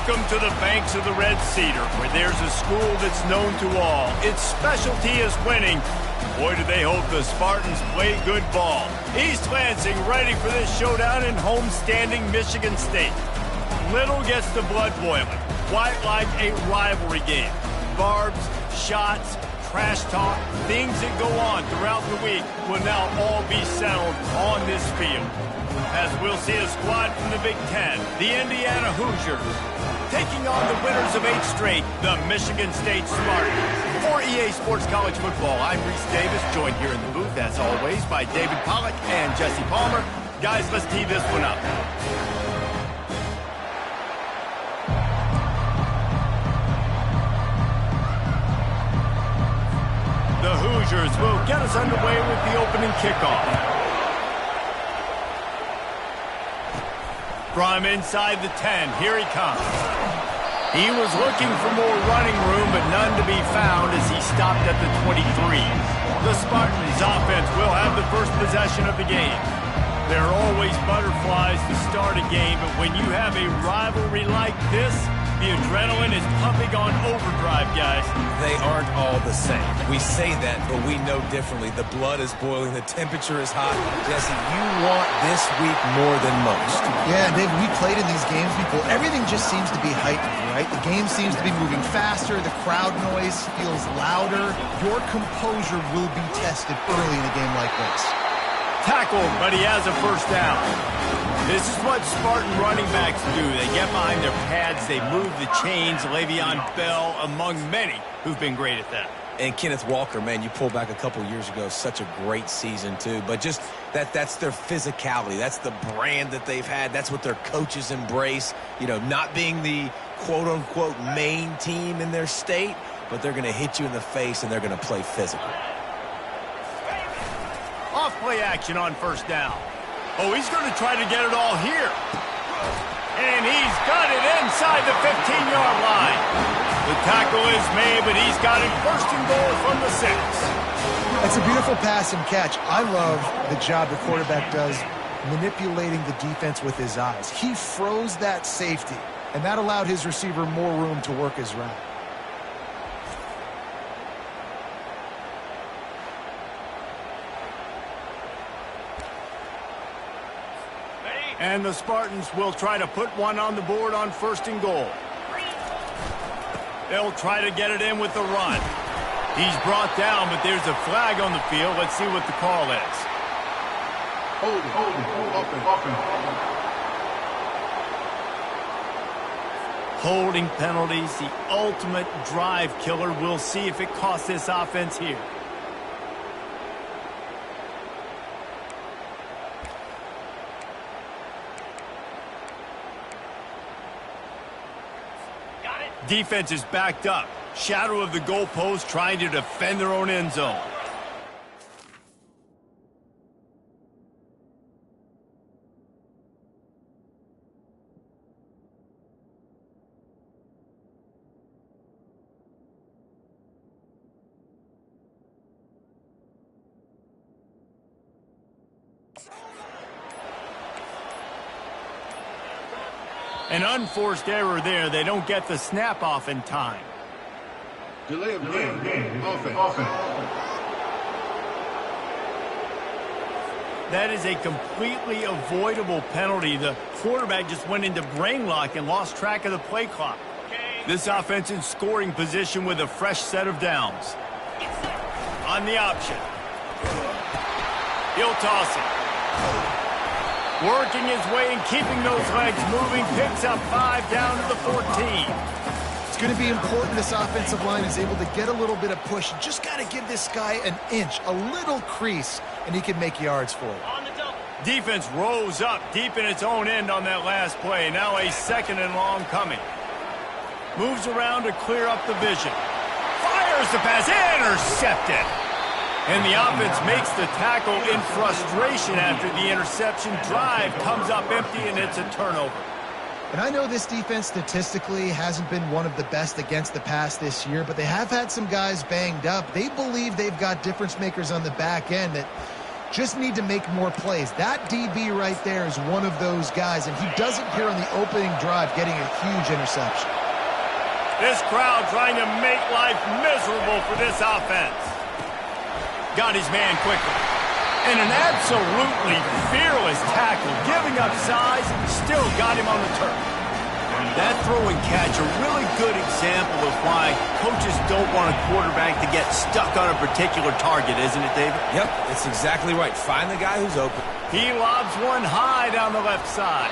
Welcome to the banks of the Red Cedar, where there's a school that's known to all. Its specialty is winning. Boy, do they hope the Spartans play good ball. East Lansing ready for this showdown in home-standing Michigan State. Little gets the blood boiling, quite like a rivalry game. Barbs, shots, trash talk, things that go on throughout the week will now all be settled on this field. As we'll see a squad from the Big Ten, the Indiana Hoosiers, taking on the winners of 8 straight, the Michigan State Spartans. For EA Sports College Football, I'm Reese Davis, joined here in the booth, as always, by David Pollack and Jesse Palmer. Guys, let's tee this one up. The Hoosiers will get us underway with the opening kickoff. From inside the 10, here he comes. He was looking for more running room, but none to be found as he stopped at the 23. The Spartans offense will have the first possession of the game. There are always butterflies to start a game, but when you have a rivalry like this, the adrenaline is pumping on overdrive, guys. They aren't all the same. We say that, but we know differently. The blood is boiling. The temperature is hot. Jesse, you want this week more than most. Yeah, Dave, we played in these games before. Everything just seems to be heightened, right? The game seems to be moving faster. The crowd noise feels louder. Your composure will be tested early in a game like this. Tackled, but he has a first down. This is what Spartan running backs do. They get behind their pads, they move the chains. Le'Veon Bell, among many, who've been great at that. And Kenneth Walker, man, you pull back a couple years ago, such a great season, too. But just that's their physicality. That's the brand that they've had. That's what their coaches embrace. You know, not being the quote-unquote main team in their state, but they're going to hit you in the face, and they're going to play physical. Off-play action on first down. Oh, he's going to try to get it all here. And he's got it inside the 15-yard line. The tackle is made, but he's got it first and goal from the 6. That's a beautiful pass and catch. I love the job the quarterback does manipulating the defense with his eyes. He froze that safety, and that allowed his receiver more room to work his route. And the Spartans will try to put one on the board on first and goal. They'll try to get it in with the run. He's brought down, but there's a flag on the field. Let's see what the call is. Holding penalties, the ultimate drive killer. We'll see if it costs this offense here. Defense is backed up. Shadow of the goalpost trying to defend their own end zone. An unforced error there. They don't get the snap off in time. Delay of game. Offense. That is a completely avoidable penalty. The quarterback just went into brain lock and lost track of the play clock. This offense in scoring position with a fresh set of downs. On the option. He'll toss it. Working his way and keeping those legs moving. Picks up 5 down to the 14. It's going to be important this offensive line is able to get a little bit of push. You just got to give this guy an inch, a little crease, and he can make yards for it. Defense rose up deep in its own end on that last play. Now a second and long coming. Moves around to clear up the vision. Fires the pass. Intercepted. And the offense makes the tackle in frustration after the interception. Drive comes up empty, and it's a turnover. And I know this defense statistically hasn't been one of the best against the pass this year, but they have had some guys banged up. They believe they've got difference makers on the back end that just need to make more plays. That DB right there is one of those guys, and he does it here on the opening drive, getting a huge interception. This crowd trying to make life miserable for this offense. Got his man quickly. And an absolutely fearless tackle, giving up size, still got him on the turf. That throw and catch, a really good example of why coaches don't want a quarterback to get stuck on a particular target, isn't it, David? Yep, it's exactly right. Find the guy who's open. He lobs one high down the left side.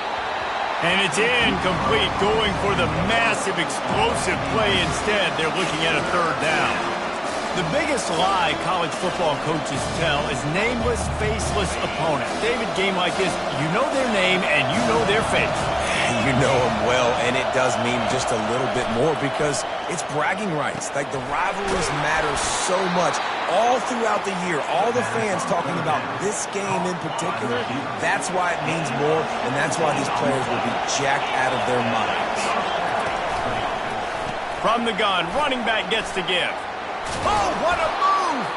And it's incomplete, going for the massive explosive play instead. They're looking at a third down. The biggest lie college football coaches tell is nameless, faceless opponents. David, game like this, you know their name and you know their face. You know them well, and it does mean just a little bit more because it's bragging rights. Like, the rivalries matter so much all throughout the year. All the fans talking about this game in particular, that's why it means more, and that's why these players will be jacked out of their minds. From the gun, running back gets to give. Oh, what a move!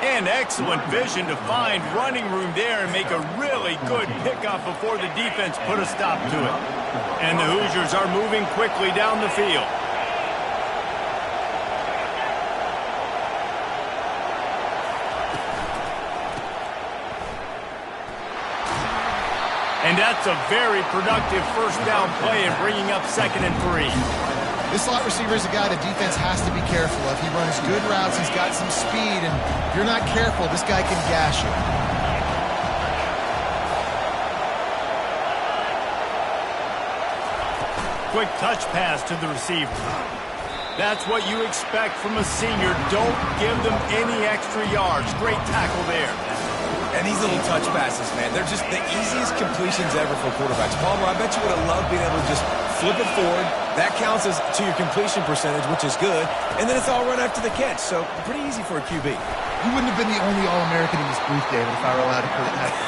And excellent vision to find running room there and make a really good pickup before the defense put a stop to it. And the Hoosiers are moving quickly down the field. And that's a very productive first down play and bringing up 2nd and 3. This slot receiver is a guy the defense has to be careful of. He runs good routes, he's got some speed, and if you're not careful, this guy can gash you. Quick touch pass to the receiver. That's what you expect from a senior. Don't give them any extra yards. Great tackle there. And these little touch passes, man, they're just the easiest completions ever for quarterbacks. Palmer, I bet you would have loved being able to just flip it forward. That counts as to your completion percentage, which is good. And then it's all run after the catch, so pretty easy for a QB. You wouldn't have been the only All-American in this booth, David, if I were allowed to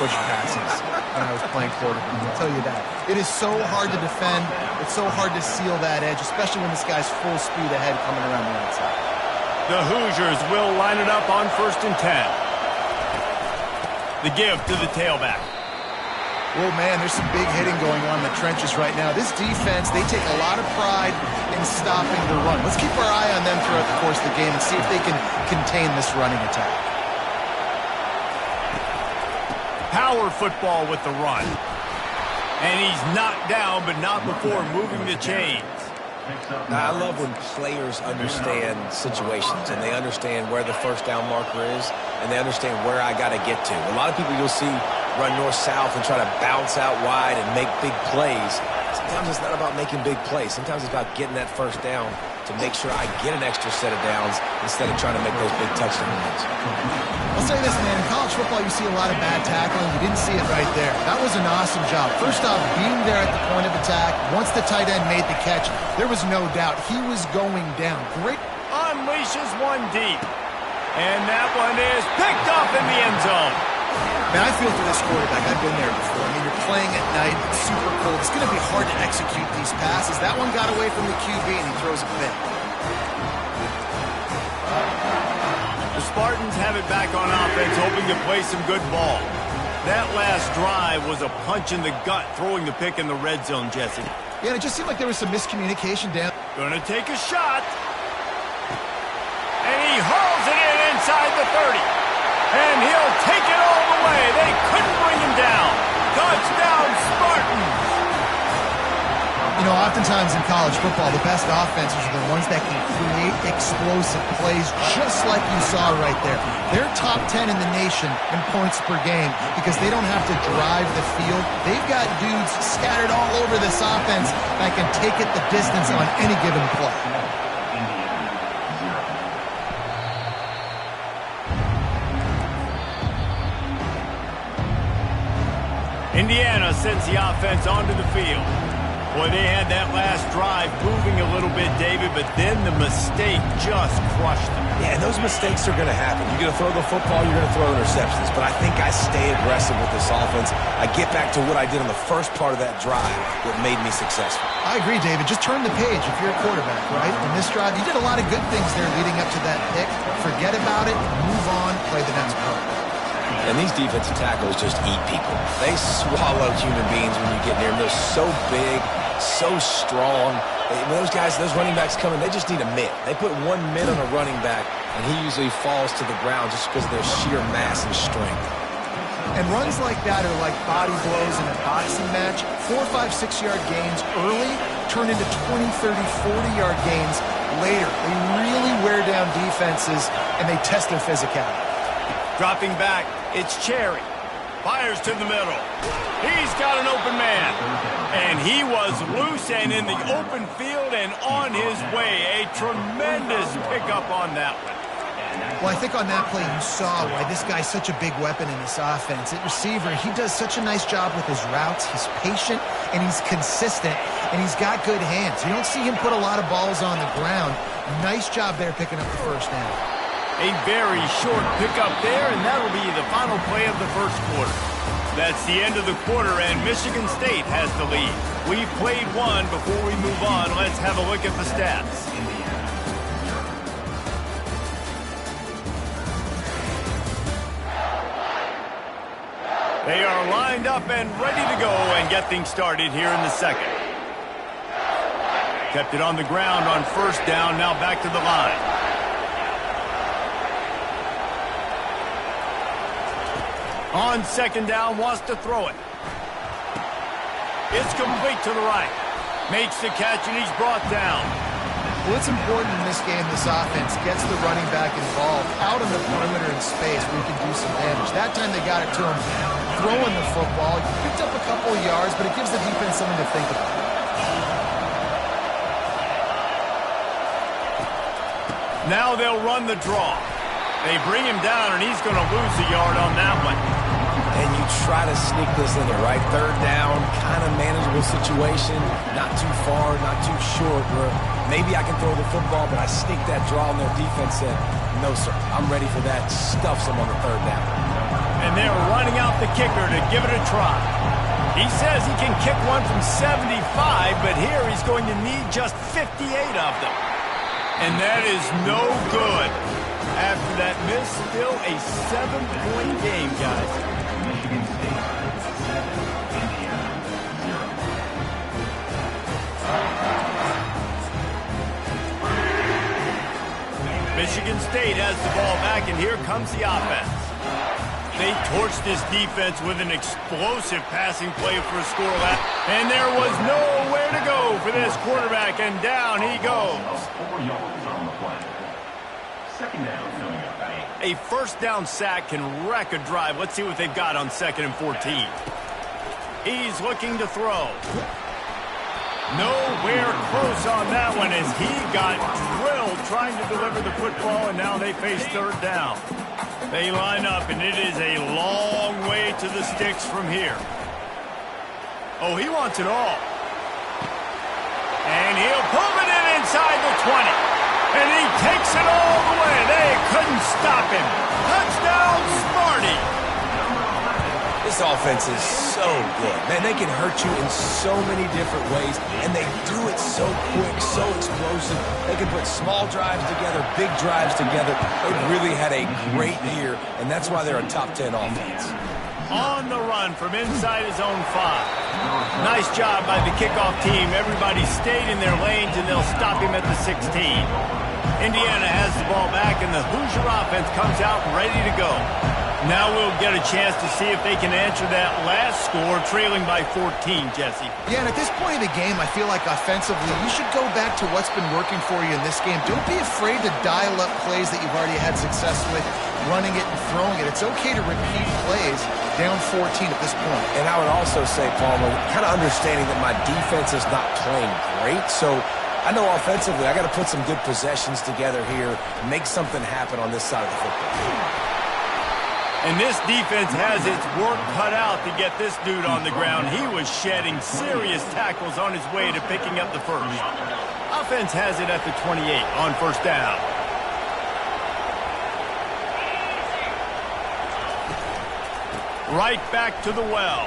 push passes when I was playing quarterback. I'll tell you that. It is so hard to defend. It's so hard to seal that edge, especially when this guy's full speed ahead coming around the outside. The Hoosiers will line it up on 1st and 10. The give to the tailback. Oh, man, there's some big hitting going on in the trenches right now. This defense, they take a lot of pride in stopping the run. Let's keep our eye on them throughout the course of the game and see if they can contain this running attack. Power football with the run. And he's knocked down, but not before moving the chains. Now, I love when players understand situations and they understand where the first down marker is and they understand where I got to get to. A lot of people you'll see run north-south and try to bounce out wide and make big plays. Sometimes it's not about making big plays. Sometimes it's about getting that first down to make sure I get an extra set of downs instead of trying to make those big touchdown runs. I'll say this, man. In college football, you see a lot of bad tackling. You didn't see it right there. That was an awesome job. First off, being there at the point of attack. Once the tight end made the catch, there was no doubt he was going down. Great. Unleashes one deep. And that one is picked up in the end zone. Man, I feel for this quarterback. I've been there before. I mean, you're playing at night. It's super cold. It's going to be hard to execute these passes. That one got away from the QB, and he throws a pick. The Spartans have it back on offense, hoping to play some good ball. That last drive was a punch in the gut, throwing the pick in the red zone, Jesse. Yeah, and it just seemed like there was some miscommunication down. Gonna take a shot. And he hurls it in inside the 30. And he'll take it all the way. They couldn't bring him down. Touchdown, Spartans! You know, oftentimes in college football, the best offenses are the ones that can create explosive plays, just like you saw right there. They're top 10 in the nation in points per game because they don't have to drive the field. They've got dudes scattered all over this offense that can take it the distance on any given play. Indiana sends the offense onto the field. Boy, they had that last drive moving a little bit, David, but then the mistake just crushed them. Yeah, and those mistakes are going to happen. You're going to throw the football, you're going to throw interceptions. But I think I stay aggressive with this offense. I get back to what I did on the first part of that drive that made me successful. I agree, David. Just turn the page if you're a quarterback, right? In this drive, you did a lot of good things there leading up to that pick. Forget about it, move on, play the next part. And these defensive tackles just eat people. They swallow human beings when you get near them. They're so big, so strong. When those guys, those running backs come in, they just need a mitt. They put one mitt on a running back, and he usually falls to the ground just because of their sheer mass and strength. And runs like that are like body blows in a boxing match. 4, 5, 6-yard gains early turn into 20, 30, 40-yard gains later. They really wear down defenses, and they test their physicality. Dropping back, it's Cherry. Fires to the middle. He's got an open man. And he was loose and in the open field and on his way. A tremendous pickup on that one. Well, I think on that play you saw why this guy's such a big weapon in this offense. At receiver, he does such a nice job with his routes. He's patient, and he's consistent, and he's got good hands. You don't see him put a lot of balls on the ground. Nice job there picking up the first down. A very short pickup there, and that'll be the final play of the first quarter. That's the end of the quarter, and Michigan State has the lead. We've played one. Before we move on, let's have a look at the stats. They are lined up and ready to go and get things started here in the second. Kept it on the ground on first down, now back to the line. On second down, wants to throw it. It's complete to the right. Makes the catch, and he's brought down. Well, it's important in this game, this offense gets the running back involved out on the perimeter in space where he can do some damage. That time they got it to him throwing the football. He picked up a couple of yards, but it gives the defense something to think about. Now they'll run the draw. They bring him down, and he's going to lose a yard on that one. And you try to sneak this in there, right? Third down, kind of manageable situation. Not too far, not too short, where maybe I can throw the football, but I sneak that draw, and their defense said, no, sir, I'm ready for that. Stuffs them on the third down. And they're running out the kicker to give it a try. He says he can kick one from 75, but here he's going to need just 58 of them. And that is no good. After that miss, still a 7-point game, guys. Michigan State has the ball back, and here comes the offense. They torched this defense with an explosive passing play for a score left. And there was nowhere to go for this quarterback, and down he goes. 4 yards on the play. Second down coming up. A first down sack can wreck a drive. Let's see what they've got on 2nd and 14. He's looking to throw. Nowhere close on that one as he got drilled trying to deliver the football, and now they face third down. They line up, and it is a long way to the sticks from here. Oh, he wants it all. And he'll pull it in inside the 20. And he takes it all the way. They couldn't stop him. Touchdown, Smarty. This offense is so good. Man, they can hurt you in so many different ways, and they do it so quick, so explosive. They can put small drives together, big drives together. They really had a great year, and that's why they're a top 10 offense. On the run from inside his own 5. Nice job by the kickoff team. Everybody stayed in their lanes, and they'll stop him at the 16. Indiana has the ball back, and the Hoosier offense comes out ready to go. Now we'll get a chance to see if they can answer that last score, trailing by 14, Jesse. Yeah, and at this point in the game, I feel like offensively, you should go back to what's been working for you in this game. Don't be afraid to dial up plays that you've already had success with, running it and throwing it. It's okay to repeat plays down 14 at this point. And I would also say, Palmer, kind of understanding that my defense is not playing great, so I know offensively I got to put some good possessions together here, make something happen on this side of the football. And this defense has its work cut out to get this dude on the ground. He was shedding serious tackles on his way to picking up the first. Offense has it at the 28 on first down. Right back to the well.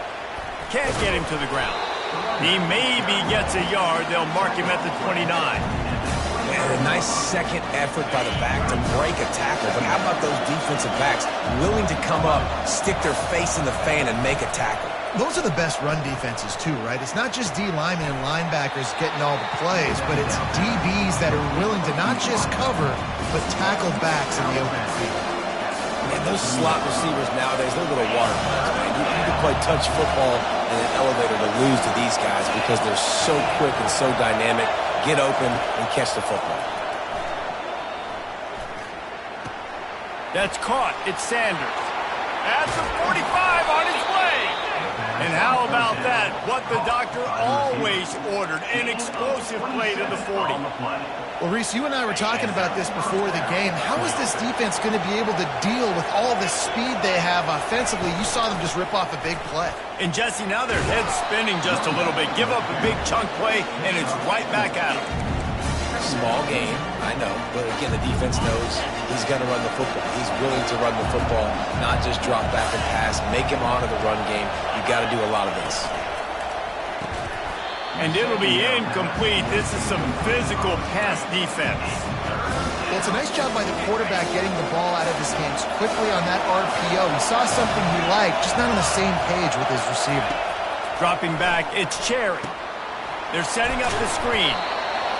Can't get him to the ground. He maybe gets a yard. They'll mark him at the 29. Man, And a nice second effort by the back to break a tackle. But how about those defensive backs willing to come up, stick their face in the fan, and make a tackle? Those are the best run defenses, too, right? It's not just D linemen and linebackers getting all the plays, but it's DBs that are willing to not just cover, but tackle backs in the open field. And those slot receivers nowadays, they're little water balls, man. You can play touch football in an elevator to lose to these guys because they're so quick and so dynamic. Get open and catch the football. That's caught. It's Sanders. At the 45 on his way. And how about that? What the doctor always ordered, an explosive play to the 40. Well, Reese, you and I were talking about this before the game. How is this defense going to be able to deal with all the speed they have offensively? You saw them just rip off a big play. And, Jesse, now their head's spinning just a little bit. Give up a big chunk play, and it's right back at them. Small game, I know. But, again, the defense knows he's going to run the football. He's willing to run the football, not just drop back and pass. Make him honor the run game. You got to do a lot of this. And it'll be incomplete. This is some physical pass defense. Well, it's a nice job by the quarterback getting the ball out of his hands quickly on that RPO. He saw something he liked, just not on the same page with his receiver. Dropping back, it's Cherry. They're setting up the screen.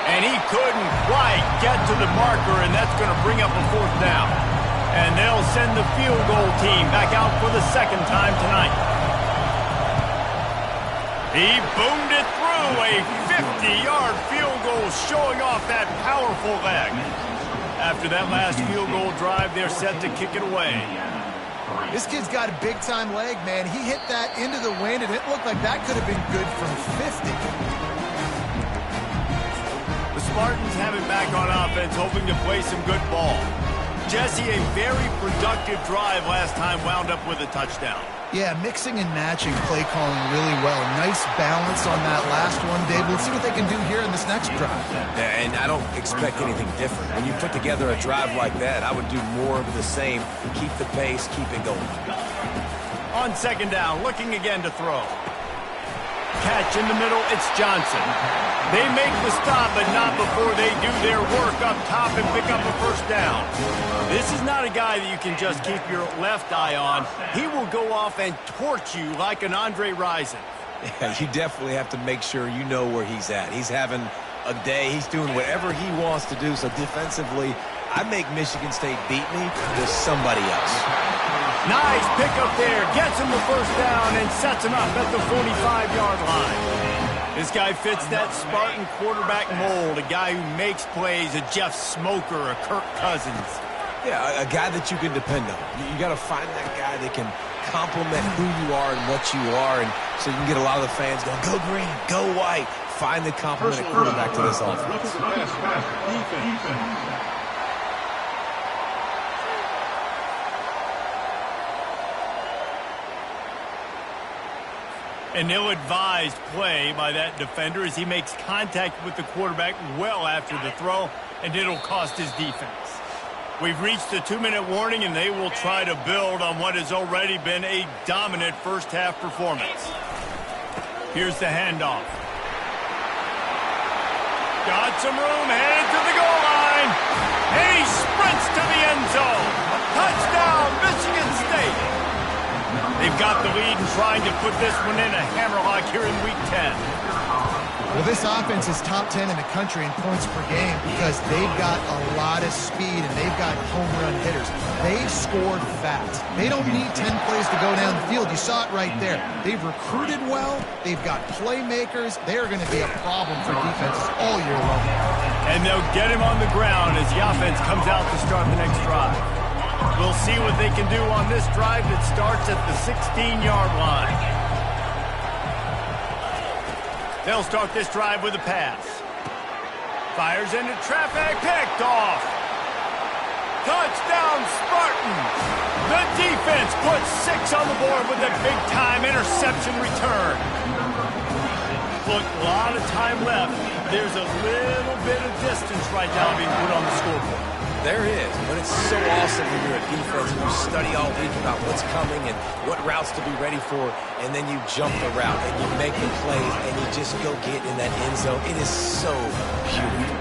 And he couldn't quite get to the marker, and that's going to bring up a fourth down. And they'll send the field goal team back out for the second time tonight. He boomed it through, a 50-yard field goal showing off that powerful leg. After that last field goal drive, they're set to kick it away. This kid's got a big-time leg, man. He hit that into the wind, and it looked like that could have been good from 50. The Spartans have it back on offense, hoping to play some good ball. Jesse, a very productive drive last time, wound up with a touchdown. Yeah, mixing and matching play calling really well. Nice balance on that last one, Dave. Let's see what they can do here in this next drive. Yeah, and I don't expect anything different. When you put together a drive like that, I would do more of the same. Keep the pace, keep it going. On second down, looking again to throw. Catch in the middle, it's Johnson. They make the stop, but not before they do their work up top and pick up a first down. This is not a guy that you can just keep your left eye on. He will go off and torch you like an Andre Rison. Yeah, you definitely have to make sure you know where he's at. He's having a day. He's doing whatever he wants to do. So defensively, I make Michigan State beat me with somebody else. Nice pickup there. Gets him the first down and sets him up at the 45-yard line. This guy fits that Spartan quarterback mold, a guy who makes plays, a Jeff Smoker, a Kirk Cousins. Yeah, a guy that you can depend on. You got to find that guy that can complement who you are and what you are, and so you can get a lot of the fans going, go green, go white. Find the complementing quarterback to this offense. An ill-advised play by that defender as he makes contact with the quarterback well after the throw, and it'll cost his defense. We've reached the 2-minute warning, and they will try to build on what has already been a dominant first-half performance. Here's the handoff. Got some room, headed to the goal line, and he sprints to the end zone. Touchdown, Michigan State. They've got the lead and trying to put this one in a hammerlock here in Week 10. Well, this offense is top 10 in the country in points per game because they've got a lot of speed and they've got home run hitters. They scored fast. They don't need 10 plays to go down the field. You saw it right there. They've recruited well. They've got playmakers. They're going to be a problem for defenses all year long. And they'll get him on the ground as the offense comes out to start the next drive. We'll see what they can do on this drive that starts at the 16-yard line. They'll start this drive with a pass. Fires into traffic, picked off. Touchdown, Spartans. The defense puts 6 on the board with a big-time interception return. Look, a lot of time left. There's a little bit of distance right now being put on the scoreboard. There is, but it's so awesome when you're a defense and you study all week about what's coming and what routes to be ready for, and then you jump the route and you make the plays and you just go get in that end zone. It is so beautiful.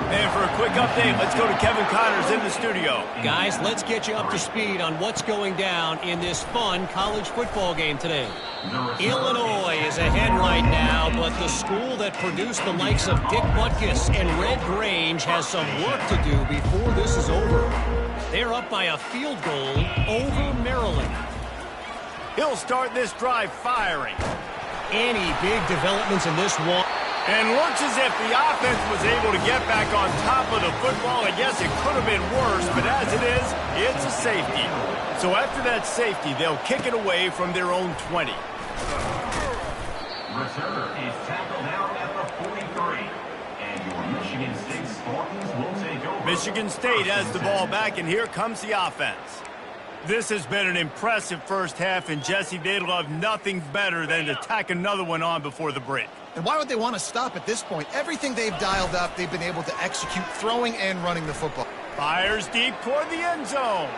And for a quick update, let's go to Kevin Connors in the studio. Guys, let's get you up to speed on what's going down in this fun college football game today. Illinois is ahead right now, but the school that produced the likes of Dick Butkus and Red Grange has some work to do before this is over. They're up by a field goal over Maryland. He'll start this drive firing. Any big developments in this one? And looks as if the offense was able to get back on top of the football. I guess it could have been worse, but as it is, it's a safety. So after that safety, they'll kick it away from their own 20. Returner is tackled out at the 43. And your Michigan State Spartans will take over. Michigan State has the ball back, and here comes the offense. This has been an impressive first half, and Jesse, they'd love nothing better than to tack another one on before the break. And why would they want to stop at this point? Everything they've dialed up, they've been able to execute, throwing and running the football. Fires deep toward the end zone.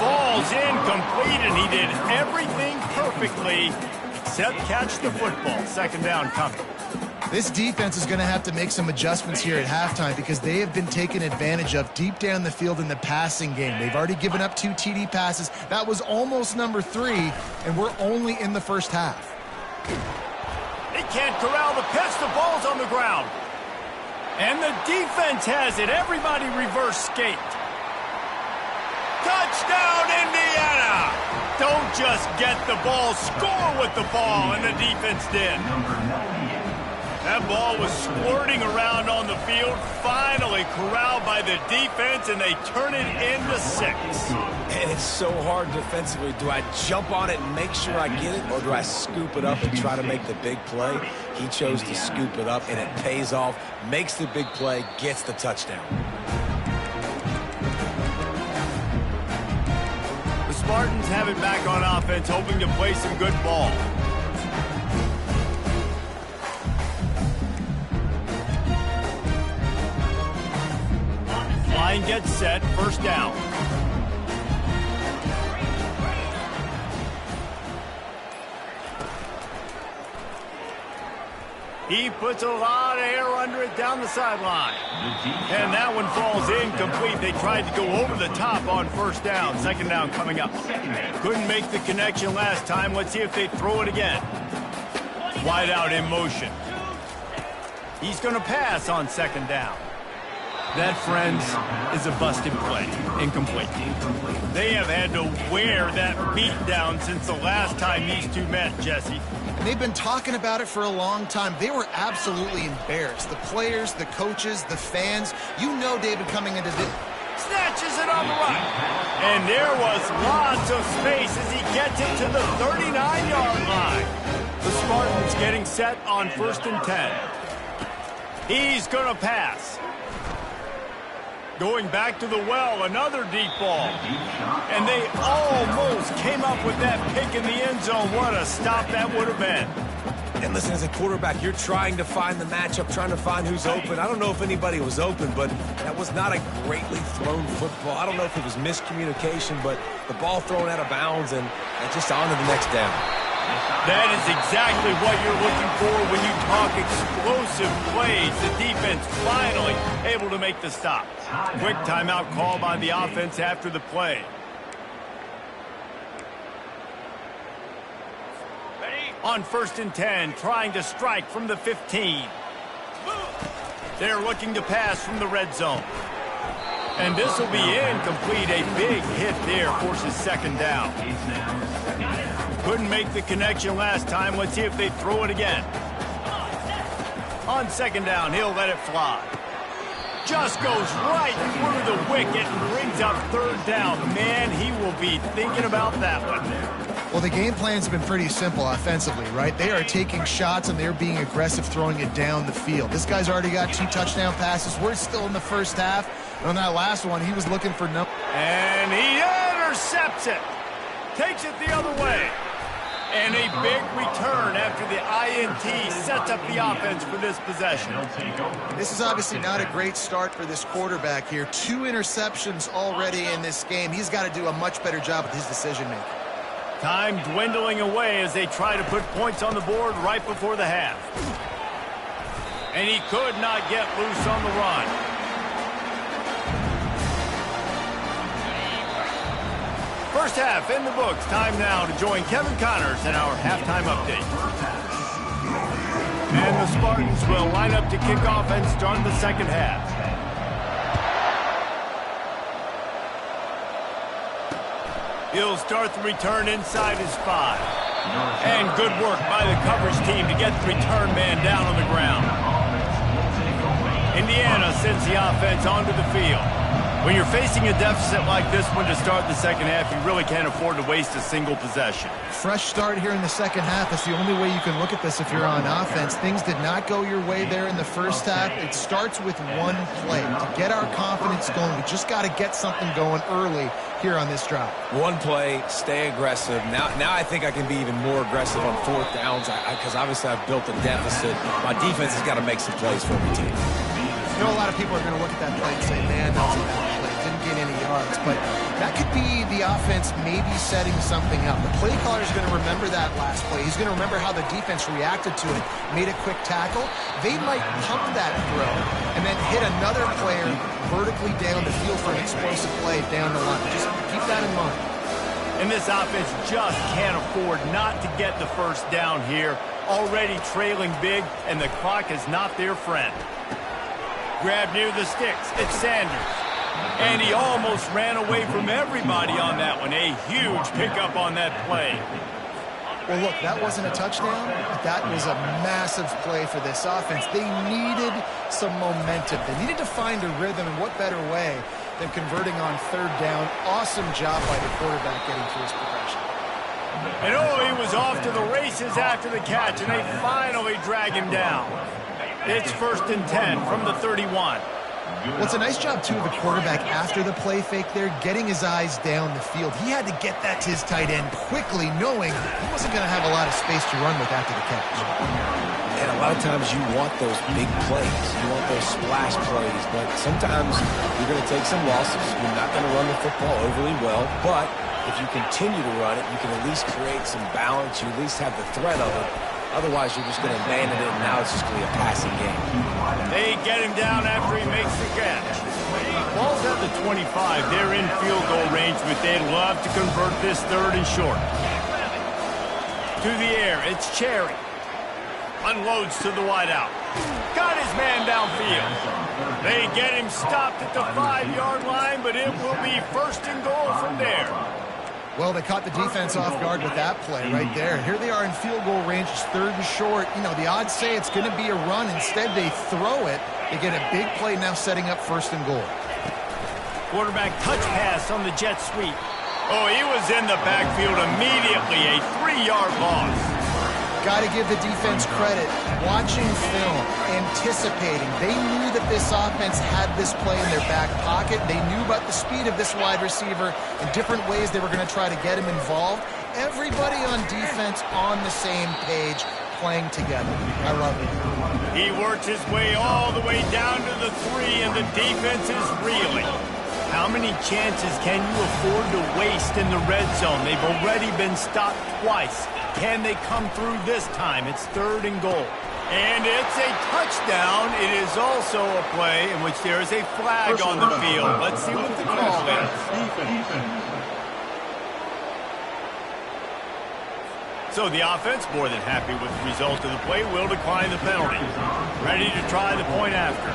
Falls incomplete, and he did everything perfectly except catch the football. Second down coming. This defense is going to have to make some adjustments here at halftime because they have been taken advantage of deep down the field in the passing game. They've already given up 2 TD passes. That was almost number 3, and we're only in the first half. They can't corral the pitch. The ball's on the ground. And the defense has it. Everybody reverse skate. Touchdown, Indiana! Don't just get the ball, score with the ball, and the defense did. That ball was squirting around on the field, finally corralled by the defense, and they turn it into 6. And it's so hard defensively. Do I jump on it and make sure I get it, or do I scoop it up and try to make the big play? He chose to scoop it up, and it pays off, makes the big play, gets the touchdown. The Spartans have it back on offense, hoping to play some good ball. Line gets set, first down. He puts a lot of air under it down the sideline. And that one falls incomplete. They tried to go over the top on first down. Second down coming up. Couldn't make the connection last time. Let's see if they throw it again. Wide out in motion. He's going to pass on second down. That, friends, is a busted play. Incomplete. They have had to wear that beat down since the last time these two met, Jesse. And they've been talking about it for a long time. They were absolutely embarrassed. The players, the coaches, the fans. You know David coming into this. Snatches it on the run. And there was lots of space as he gets it to the 39-yard line. The Spartans getting set on 1st and 10. He's going to pass. Going back to the well, another deep ball. And they almost came up with that pick in the end zone. What a stop that would have been. And listen, as a quarterback, you're trying to find the matchup, trying to find who's open. I don't know if anybody was open, but that was not a greatly thrown football. I don't know if it was miscommunication, but the ball thrown out of bounds and just on to the next down. That is exactly what you're looking for when you talk explosive plays. The defense finally able to make the stop. Quick timeout call by the offense after the play. On 1st and 10, trying to strike from the 15. They're looking to pass from the red zone. And this will be incomplete. A big hit there forces second down. Couldn't make the connection last time. Let's see if they throw it again. On second down, he'll let it fly. Just goes right through the wicket and brings up third down. Man, he will be thinking about that one. Well, the game plan's been pretty simple offensively, right? They are taking shots and they're being aggressive, throwing it down the field. This guy's already got 2 touchdown passes. We're still in the first half. And on that last one, he was looking for no. And he intercepts it. Takes it the other way. And a big return after the INT sets up the offense for this possession. This is obviously not a great start for this quarterback here. 2 interceptions already in this game. He's got to do a much better job with his decision-making. Time dwindling away as they try to put points on the board right before the half. And he could not get loose on the run. First half in the books. Time now to join Kevin Connors in our halftime update. And the Spartans will line up to kick off and start the second half. He'll start the return inside his 5. And good work by the coverage team to get the return man down on the ground. Indiana sends the offense onto the field. When you're facing a deficit like this one to start the second half, you really can't afford to waste a single possession. Fresh start here in the second half. That's the only way you can look at this if you're on offense. Things did not go your way there in the first half. It starts with one play. To get our confidence going, we just got to get something going early here on this drive. One play, stay aggressive. Now I think I can be even more aggressive on fourth downs because obviously I've built a deficit. My defense has got to make some plays for me, team. You know, a lot of people are going to look at that play and say, man, that was a bad play. Didn't gain any yards. But that could be the offense maybe setting something up. The play caller is going to remember that last play. He's going to remember how the defense reacted to it, made a quick tackle. They might pump that throw and then hit another player vertically down the field for an explosive play down the line. Just keep that in mind. And this offense just can't afford not to get the first down here. Already trailing big, and the clock is not their friend. Grab near the sticks. It's Sanders. And he almost ran away from everybody on that one. A huge pickup on that play. Well, look, that wasn't a touchdown, but that was a massive play for this offense. They needed some momentum. They needed to find a rhythm, and what better way than converting on third down. Awesome job by the quarterback getting through his progression. And he was off to the races after the catch, and they finally drag him down. It's 1st and 10 from the 31. Well, it's a nice job, too, of the quarterback after the play fake there, getting his eyes down the field. He had to get that to his tight end quickly, knowing he wasn't going to have a lot of space to run with after the catch. And a lot of times you want those big plays. You want those splash plays. But sometimes you're going to take some losses. You're not going to run the football overly well. But if you continue to run it, you can at least create some balance. You at least have the threat of it. Otherwise, you're just going to abandon it, and now it's just going to be a passing game. They get him down after he makes the catch. Ball's at the 25. They're in field goal range, but they'd love to convert this 3rd and short. To the air, it's Cherry. Unloads to the wideout. Got his man downfield. They get him stopped at the 5-yard line, but it will be 1st and goal from there. Well, they caught the defense off guard with that play right there. Here they are in field goal range. It's 3rd and short. You know, the odds say it's going to be a run. Instead, they throw it. They get a big play now setting up 1st and goal. Quarterback touch pass on the jet sweep. He was in the backfield immediately. A 3-yard loss. Got to give the defense credit. Watching film, anticipating. They knew that this offense had this play in their back pocket. They knew about the speed of this wide receiver and different ways they were going to try to get him involved. Everybody on defense on the same page, playing together. I love it. He works his way all the way down to the 3, and the defense is reeling. How many chances can you afford to waste in the red zone? They've already been stopped twice. Can they come through this time? It's 3rd and goal. And it's a touchdown. It is also a play in which there is a flag on the field. Let's see what the call is. So the offense, more than happy with the result of the play, will decline the penalty. Ready to try the point after.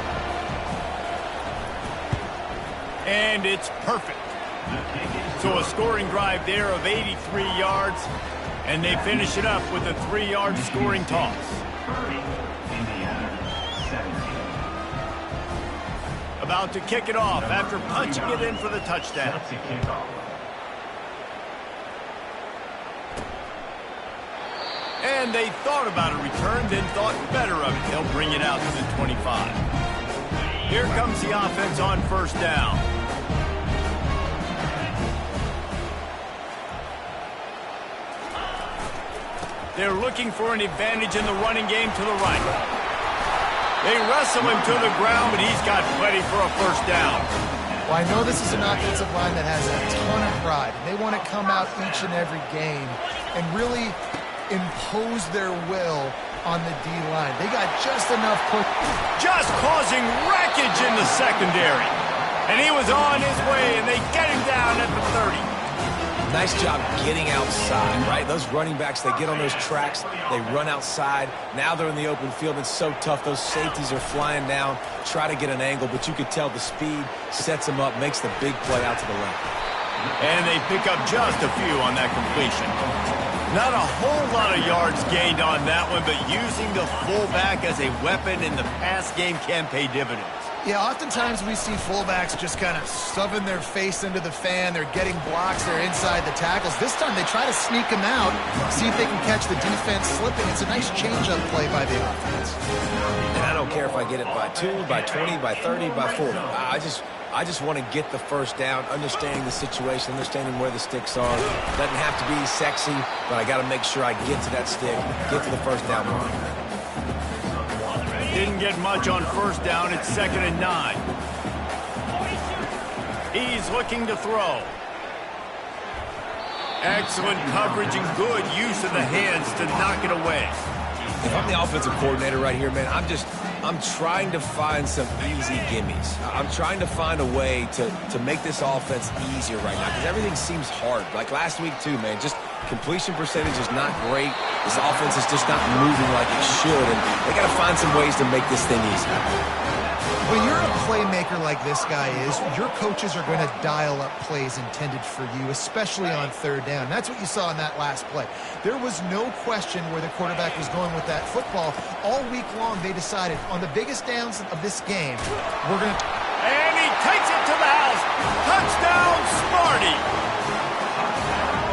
And it's perfect. So a scoring drive there of 83 yards. And they finish it up with a 3-yard scoring toss. About to kick it off after punching it in for the touchdown. And they thought about a return, then thought better of it. They'll bring it out to the 25. Here comes the offense on 1st down. They're looking for an advantage in the running game to the right. They wrestle him to the ground, but he's got plenty for a 1st down. Well, I know this is an offensive line that has a ton of pride. They want to come out each and every game and really impose their will on the D-line. They got just enough push. Just causing wreckage in the secondary. And he was on his way, and they get him down at the 30. Nice job getting outside, right? Those running backs, they get on those tracks, they run outside. Now they're in the open field. It's so tough. Those safeties are flying down, try to get an angle, but you could tell the speed sets them up, makes the big play out to the left. And they pick up just a few on that completion. Not a whole lot of yards gained on that one, but using the fullback as a weapon in the pass game can pay dividends. Yeah, oftentimes we see fullbacks just kind of shoving their face into the fan. They're getting blocks. They're inside the tackles. This time they try to sneak them out, see if they can catch the defense slipping. It's a nice change-up play by the offense. And I don't care if I get it by 2, by 20, by 30, by 40. I just want to get the first down, understanding the situation, understanding where the sticks are. Doesn't have to be sexy, but I got to make sure I get to that stick, get to the first down line. Didn't get much on first down. It's 2nd and 9. He's looking to throw. Excellent coverage and good use of the hands to knock it away. If I'm the offensive coordinator right here, man, I'm trying to find some easy gimmies. I'm trying to find a way to make this offense easier right now because everything seems hard. Like last week, too, man, just completion percentage is not great. This offense is just not moving like it should, and they got to find some ways to make this thing easy. When you're a playmaker like this guy is, your coaches are going to dial up plays intended for you, especially on third down. That's what you saw in that last play. There was no question where the quarterback was going with that football. All week long, they decided on the biggest downs of this game, we're going to... And he takes it to the house. Touchdown, Smarty.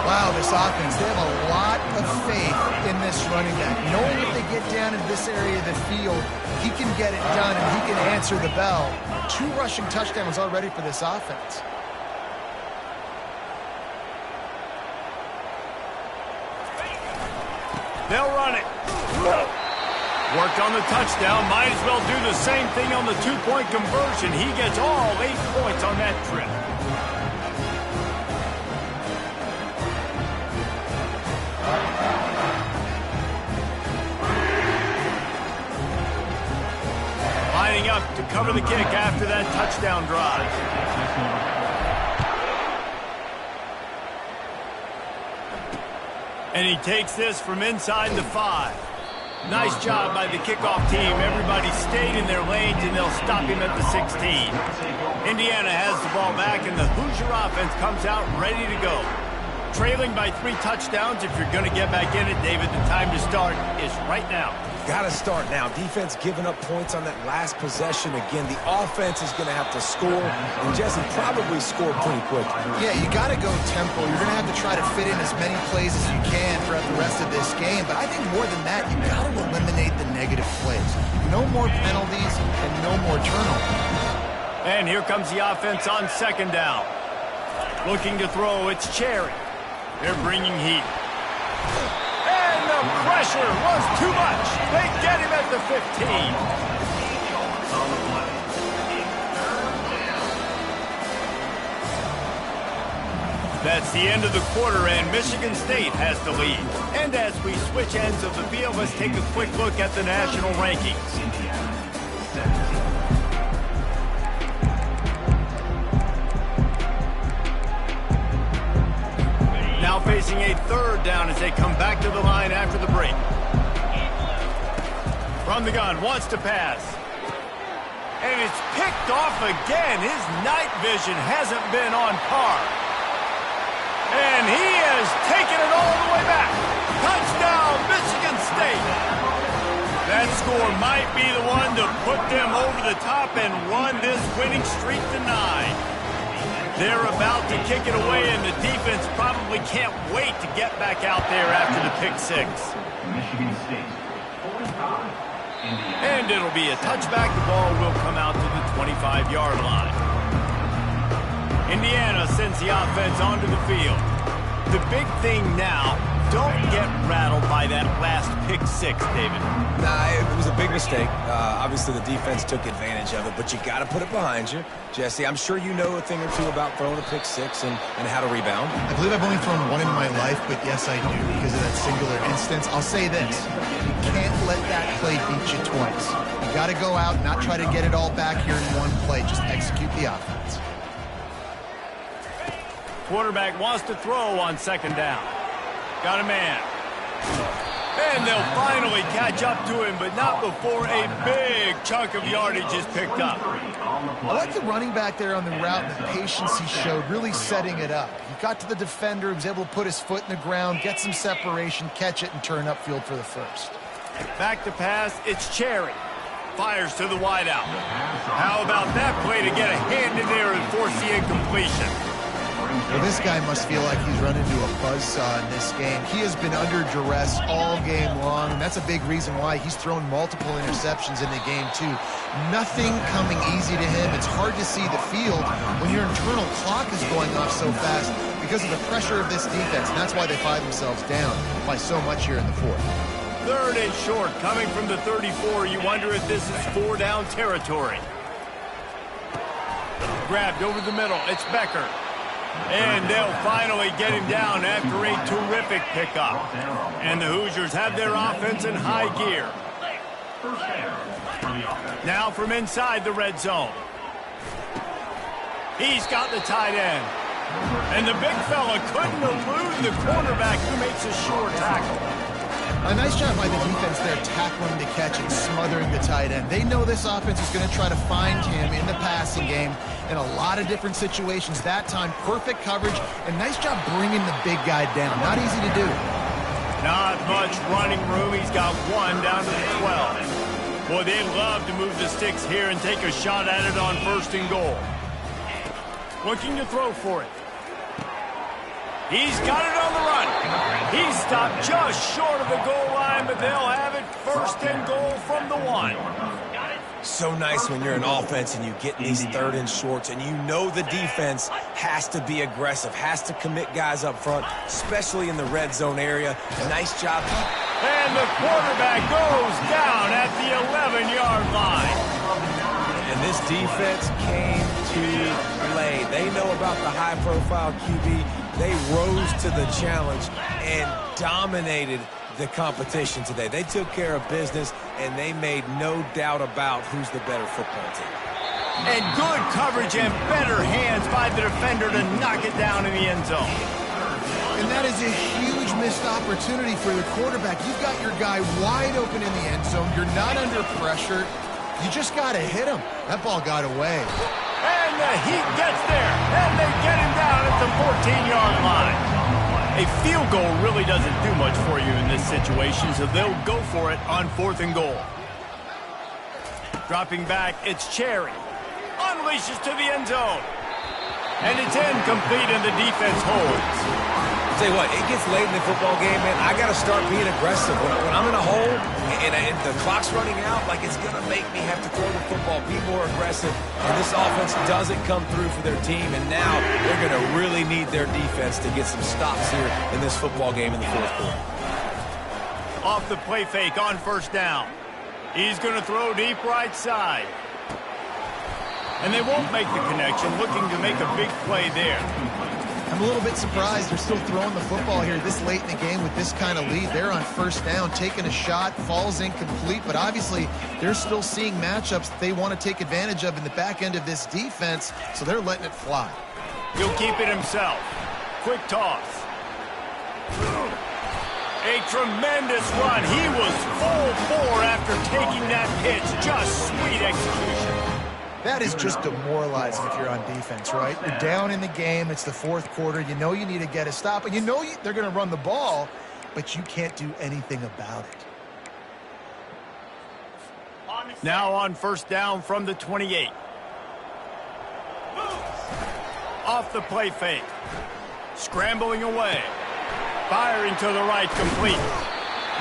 Wow, this offense, they have a lot of faith in this running back. Knowing if they get down into this area of the field, he can get it done and he can answer the bell. 2 rushing touchdowns already for this offense. They'll run it. Worked on the touchdown. Might as well do the same thing on the 2-point conversion. He gets all 8 points on that trip. Lining up to cover the kick after that touchdown drive. And he takes this from inside the 5. Nice job by the kickoff team. Everybody stayed in their lanes, and they'll stop him at the 16. Indiana has the ball back, and the Hoosier offense comes out ready to go. Trailing by 3 touchdowns. If you're going to get back in it, David, the time to start is right now. Got to start now. Defense giving up points on that last possession. Again, the offense is going to have to score, and Jesse probably score pretty quick. Yeah, you got to go tempo. You're going to have to try to fit in as many plays as you can throughout the rest of this game. But I think more than that, you got to eliminate the negative plays. No more penalties and no more turnovers. And here comes the offense on 2nd down. Looking to throw, it's Cherry. They're bringing heat. And the pressure was too much. They get him at the 15. That's the end of the quarter, and Michigan State has the lead. And as we switch ends of the field, let's take a quick look at the national rankings. Now facing a 3rd down as they come back to the line after the break. From the gun, wants to pass. And it's picked off again. His night vision hasn't been on par. And he has taken it all the way back. Touchdown, Michigan State. That score might be the one to put them over the top and run this winning streak to 9. They're about to kick it away, and the defense probably can't wait to get back out there after the pick 6. Michigan State, 45. And it'll be a touchback. The ball will come out to the 25-yard line. Indiana sends the offense onto the field. The big thing now, don't get rattled by that last pick 6, David. Nah, it was a big mistake. Obviously, the defense took advantage of it, but you got to put it behind you. Jesse, I'm sure you know a thing or two about throwing a pick 6 and how to rebound. I believe I've only thrown one in my life, but yes, I do because of that singular instance. I'll say this. can't let that play beat you twice. You got to go out and not try to get it all back here in one play. Just execute the offense. Quarterback wants to throw on second down. Got a man. And they'll finally catch up to him, but not before a big chunk of yardage is picked up. I like the running back there on the route and the patience he showed, really setting it up. He got to the defender, he was able to put his foot in the ground, get some separation, catch it, and turn upfield for the first. Back to pass, it's Cherry. Fires to the wideout. How about that play to get a hand in there and force the incompletion? Well, this guy must feel like he's run into a buzzsaw in this game. He has been under duress all game long, and that's a big reason why he's thrown multiple interceptions in the game, too. Nothing coming easy to him. It's hard to see the field when your internal clock is going off so fast because of the pressure of this defense, and that's why they find themselves down by so much here in the fourth. Third and short, coming from the 34. You wonder if this is 4-down territory. Grabbed over the middle. It's Becker. And they'll finally get him down after a terrific pickup. And the Hoosiers have their offense in high gear. Now from inside the red zone. He's got the tight end. And the big fella couldn't elude the quarterback who makes a sure tackle. A nice job by the defense there, tackling the catch and smothering the tight end. They know this offense is going to try to find him in the passing game in a lot of different situations. That time, perfect coverage, and nice job bringing the big guy down. Not easy to do. Not much running room. He's got one down to the 12. Boy, they'd love to move the sticks here and take a shot at it on first and goal. Looking to throw for it. He's got it on the run. He stopped just short of the goal line, but they'll have it first and goal from the 1. So nice when you're an offense and you get these third and shorts and you know the defense has to be aggressive, has to commit guys up front, especially in the red zone area. Nice job. And the quarterback goes down at the 11-yard line. And this defense came to play. They know about the high-profile QB. They rose to the challenge and dominated the competition today. They took care of business, and they made no doubt about who's the better football team. And good coverage and better hands by the defender to knock it down in the end zone. And that is a huge missed opportunity for the quarterback. You've got your guy wide open in the end zone. You're not under pressure. You just got to hit him. That ball got away. And the heat gets there, and they get him down at the 14-yard line. A field goal really doesn't do much for you in this situation, so they'll go for it on 4th and goal. Dropping back, it's Cherry. Unleashes to the end zone. And it's incomplete, and the defense holds. Tell you what, it gets late in the football game, man. I got to start being aggressive. When I'm in a hole and the clock's running out, like it's going to make me have to throw the football, be more aggressive. And this offense doesn't come through for their team, and now they're going to really need their defense to get some stops here in this football game in the fourth quarter. Off the play fake on first down. He's going to throw deep right side. And they won't make the connection, looking to make a big play there. I'm a little bit surprised they're still throwing the football here this late in the game with this kind of lead. They're on first down, taking a shot, falls incomplete, but obviously they're still seeing matchups that they want to take advantage of in the back end of this defense, so they're letting it fly. He'll keep it himself. Quick toss. A tremendous run. He was full bore after taking that pitch. Just sweet execution. That is just demoralizing if you're on defense, right? You're down in the game. It's the fourth quarter. You know you need to get a stop, and you know they're going to run the ball, but you can't do anything about it. Now on first down from the 28. Off the play fake. Scrambling away. Firing to the right, complete.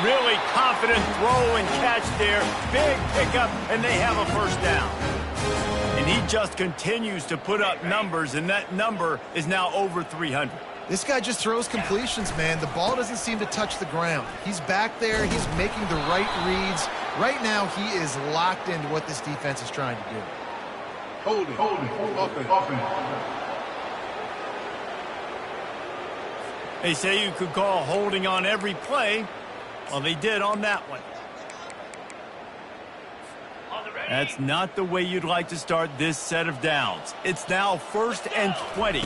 Really confident throw and catch there. Big pickup, and they have a first down. And he just continues to put up numbers, and that number is now over 300. This guy just throws completions, man. The ball doesn't seem to touch the ground. He's back there. He's making the right reads. Right now, he is locked into what this defense is trying to do. Holding, offense. They say you could call holding on every play. Well, they did on that one. That's not the way you'd like to start this set of downs. It's now 1st and 20.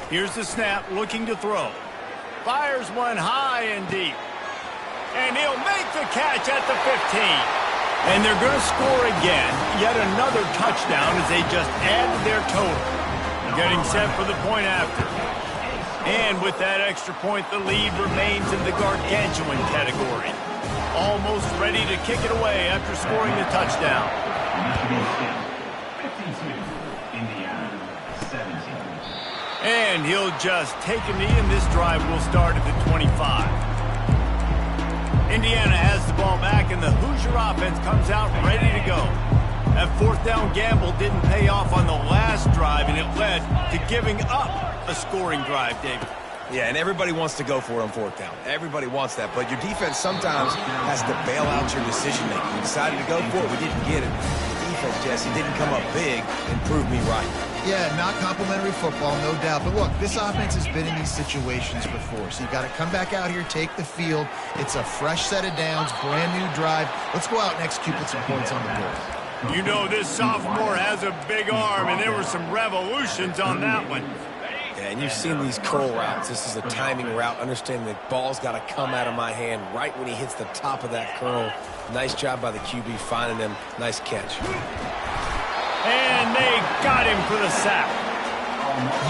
Here's the snap, looking to throw. Fires one high and deep. And he'll make the catch at the 15. And they're going to score again. Yet another touchdown as they just add to their total. Getting set for the point after. And with that extra point, the lead remains in the gargantuan category. Almost ready to kick it away after scoring the touchdown. Michigan 52, Indiana 17. And he'll just take a knee, and this drive will start at the 25. Indiana has the ball back, and the Hoosier offense comes out ready to go. That 4th down gamble didn't pay off on the last drive, and it led to giving up a scoring drive, David. Yeah, and everybody wants to go for it on 4th down. Everybody wants that, but your defense sometimes has to bail out your decision-making. You decided to go for it, we didn't get it. The defense, Jesse, didn't come up big and prove me right. Yeah, not complimentary football, no doubt. But look, this offense has been in these situations before, so you got to come back out here, take the field. It's a fresh set of downs, brand new drive. Let's go out and execute with some points on the board. You know this sophomore has a big arm, and there were some revolutions on that one. Yeah, and you've seen these curl routes. This is a timing route. Understanding the ball's got to come out of my hand right when he hits the top of that curl. Nice job by the QB finding him. Nice catch. And they got him for the sack.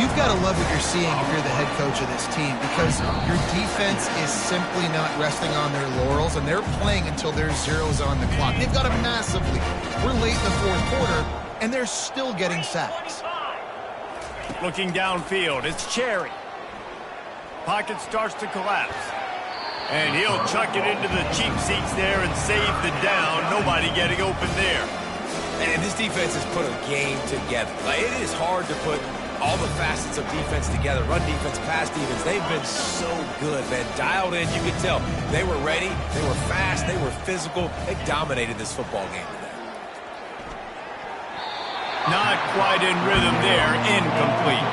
You've got to love what you're seeing if you're the head coach of this team, because your defense is simply not resting on their laurels, and they're playing until there's zeros on the clock. They've got a massive lead. We're late in the 4th quarter, and they're still getting sacks. Looking downfield, it's Cherry. Pocket starts to collapse. And he'll chuck it into the cheap seats there and save the down. Nobody getting open there. And this defense has put a game together. Like, it is hard to put all the facets of defense together. Run defense, pass defense. They've been so good, man. Dialed in, you can tell. They were ready. They were fast. They were physical. They dominated this football game today. Not quite in rhythm there. Incomplete.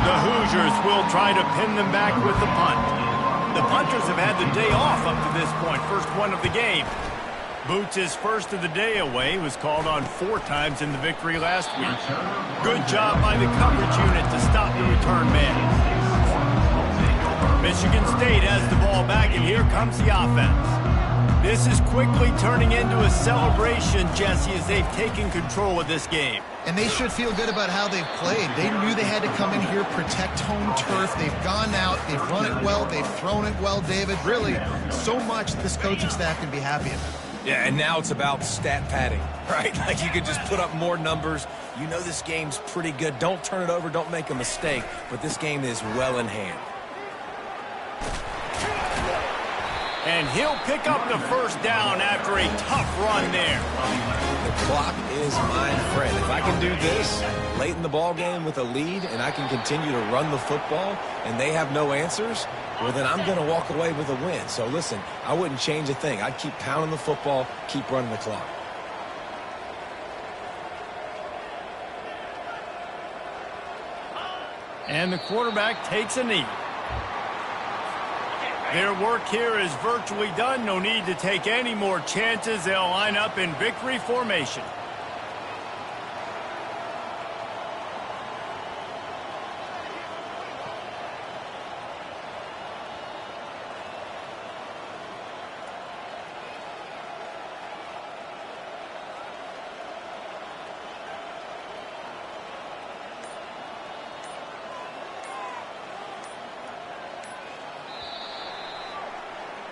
The Hoosiers will try to pin them back with the punt. The punters have had the day off up to this point. First one of the game. Boots' first of the day away was called on 4 times in the victory last week. Good job by the coverage unit to stop the return man. Michigan State has the ball back, and here comes the offense. This is quickly turning into a celebration, Jesse, as they've taken control of this game. And they should feel good about how they've played. They knew they had to come in here, protect home turf. They've gone out, they've run it well, they've thrown it well, David. Really, so much this coaching staff can be happy about. Yeah, and now it's about stat padding, right? Like, you could just put up more numbers. You know this game's pretty good. Don't turn it over. Don't make a mistake. But this game is well in hand. And he'll pick up the first down after a tough run there. The clock is my friend. If I can do this late in the ball game with a lead and I can continue to run the football and they have no answers, well, then I'm going to walk away with a win. So, listen, I wouldn't change a thing. I'd keep pounding the football, keep running the clock. And the quarterback takes a knee. Their work here is virtually done. No need to take any more chances. They'll line up in victory formation.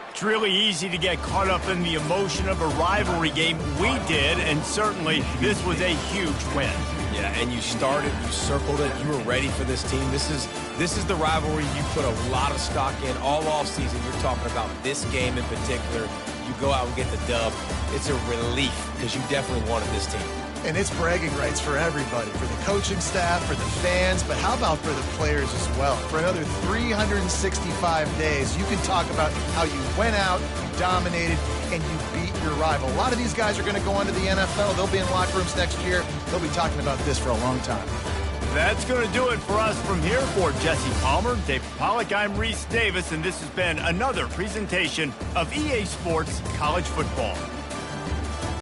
It's really easy to get caught up in the emotion of a rivalry game. We did, and certainly this was a huge win. Yeah, and you started, you circled it, you were ready for this team. This is the rivalry you put a lot of stock in all offseason. You're talking about this game in particular. You go out and get the dub. It's a relief because you definitely wanted this team. And it's bragging rights for everybody, for the coaching staff, for the fans, but how about for the players as well? For another 365 days, you can talk about how you went out, you dominated, and you beat your rival. A lot of these guys are going to go on to the NFL. They'll be in locker rooms next year. They'll be talking about this for a long time. That's going to do it for us from here. For Jesse Palmer, David Pollack, I'm Reese Davis, and this has been another presentation of EA Sports College Football.